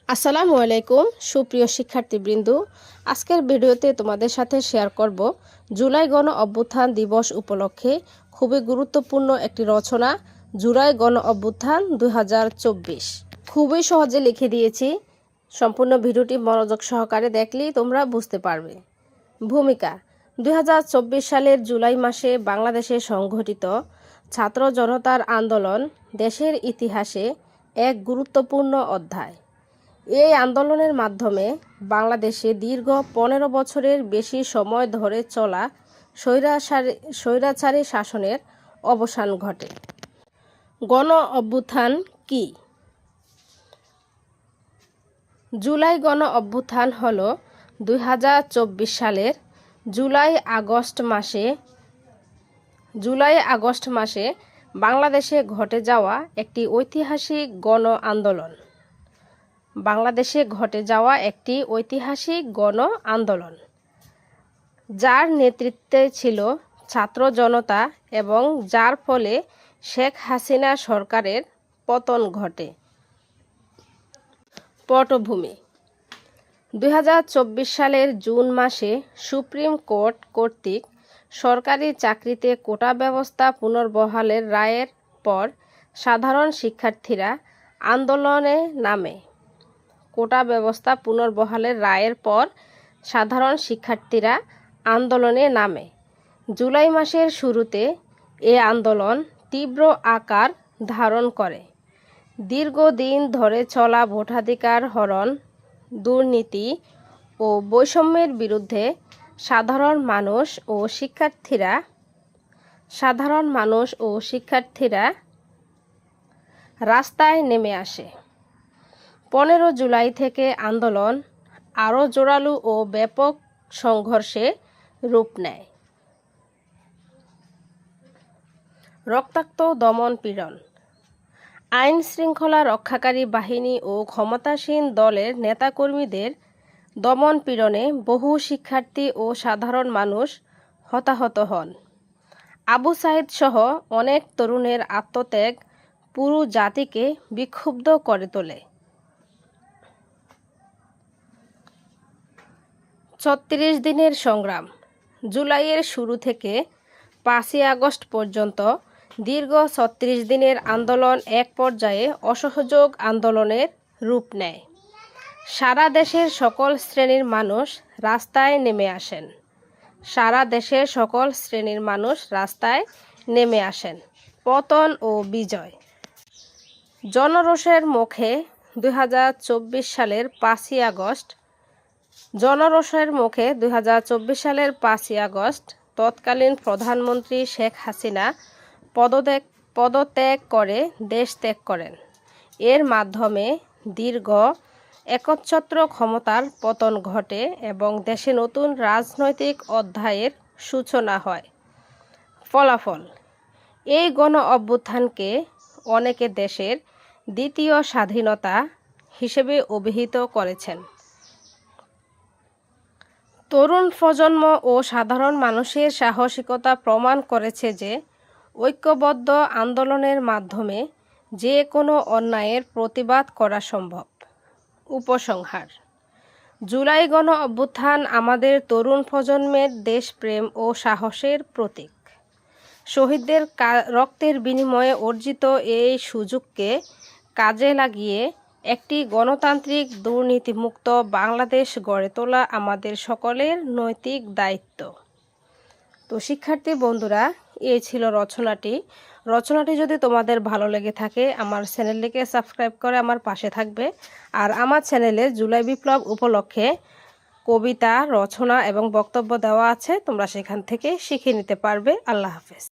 আসসালামু আলাইকুম সুপ্রিয় শিক্ষার্থীবৃন্দ, আজকের ভিডিওতে তোমাদের সাথে শেয়ার করব জুলাই গণ অভ্যুত্থান দিবস উপলক্ষে খুবই গুরুত্বপূর্ণ একটি রচনা, জুলাই গণ অভ্যুত্থান 2024। খুবই সহজে লিখে দিয়েছি, সম্পূর্ণ ভিডিওটি মনোযোগ সহকারে দেখলেই তোমরা বুঝতে পারবে। ভূমিকা: 2024 সালের জুলাই মাসে বাংলাদেশে সংঘটিত ছাত্র জনতার আন্দোলন দেশের ইতিহাসে এক গুরুত্বপূর্ণ অধ্যায়। এই আন্দোলনের মাধ্যমে বাংলাদেশে দীর্ঘ 15 বছরের বেশি সময় ধরে চলা স্বৈরাচারী শাসনের অবসান ঘটে। গণ অভ্যুত্থান কি? জুলাই গণ অভ্যুত্থান হল 2024 সালের জুলাই আগস্ট মাসে বাংলাদেশে ঘটে যাওয়া একটি ঐতিহাসিক গণ আন্দোলন, যার নেতৃত্বে ছিল ছাত্র জনতা এবং যার ফলে শেখ হাসিনা সরকারের পতন ঘটে। পটভূমি: 2024 সালের জুন মাসে সুপ্রিম কোর্ট কর্তৃক সরকারি চাকরিতে কোটা ব্যবস্থা পুনর্বহালের রায়ের পর সাধারণ শিক্ষার্থীরা আন্দোলনে নামে। জুলাই মাসের শুরুতে এ আন্দোলন তীব্র আকার ধারণ করে। দীর্ঘদিন ধরে চলা ভোটাধিকার হরণ, দুর্নীতি ও বৈষম্যের বিরুদ্ধে সাধারণ মানুষ ও শিক্ষার্থীরা রাস্তায় নেমে আসে। 15 জুলাই থেকে আন্দোলন আরও জোরালো ও ব্যাপক সংঘর্ষে রূপ নেয়। রক্তাক্ত দমন-পীড়ন: আইন শৃঙ্খলা রক্ষাকারী বাহিনী ও ক্ষমতাসীন দলের নেতাকর্মীদের দমন-পীড়নে বহু শিক্ষার্থী ও সাধারণ মানুষ হতাহত হন। আবু সাঈদ সহ অনেক তরুণের আত্মত্যাগ পুরো জাতিকে বিক্ষুব্ধ করে তোলে। 36 দিনের সংগ্রাম: জুলাইয়ের শুরু থেকে 5ই আগস্ট পর্যন্ত দীর্ঘ 36 দিনের আন্দোলন এক পর্যায়ে অসহযোগ আন্দোলনের রূপ নেয়। সারা দেশের সকল শ্রেণীর মানুষ রাস্তায় নেমে আসেন। পতন ও বিজয়: জনরোষের মুখে 2024 সালের 5ই আগস্ট তৎকালীন প্রধানমন্ত্রী শেখ হাসিনা পদত্যাগ করে দেশ ত্যাগ করেন। এর মাধ্যমে দীর্ঘ একচ্ছত্র ক্ষমতার পতন ঘটে এবং দেশে নতুন রাজনৈতিক অধ্যায়ের সূচনা হয়। ফলাফল: এই গণ অভ্যুত্থানকে অনেকে দেশের দ্বিতীয় স্বাধীনতা হিসেবে অভিহিত করেছেন। তরুণ প্রজন্ম ও সাধারণ মানুষের সাহসিকতা প্রমাণ করেছে যে ঐক্যবদ্ধ আন্দোলনের মাধ্যমে যে কোনো অন্যায়ের প্রতিবাদ করা সম্ভব। উপসংহার: জুলাই গণ অভ্যুত্থান আমাদের তরুণ প্রজন্মের দেশপ্রেম ও সাহসের প্রতীক। শহীদদের রক্তের বিনিময়ে অর্জিত এই সুযোগকে কাজে লাগিয়ে একটি গণতান্ত্রিক দুর্নীতিমুক্ত বাংলাদেশ গড়ে তোলা আমাদের সকলের নৈতিক দায়িত্ব। তো শিক্ষার্থী বন্ধুরা, এই ছিল রচনাটি যদি তোমাদের ভালো লেগে থাকে আমার চ্যানেলটিকে সাবস্ক্রাইব করে আমার পাশে থাকবে। আর আমার চ্যানেলে জুলাই বিপ্লব উপলক্ষে কবিতা, রচনা এবং বক্তব্য দেওয়া আছে, তোমরা সেখান থেকে শিখে নিতে পারবে। আল্লাহ হাফেজ।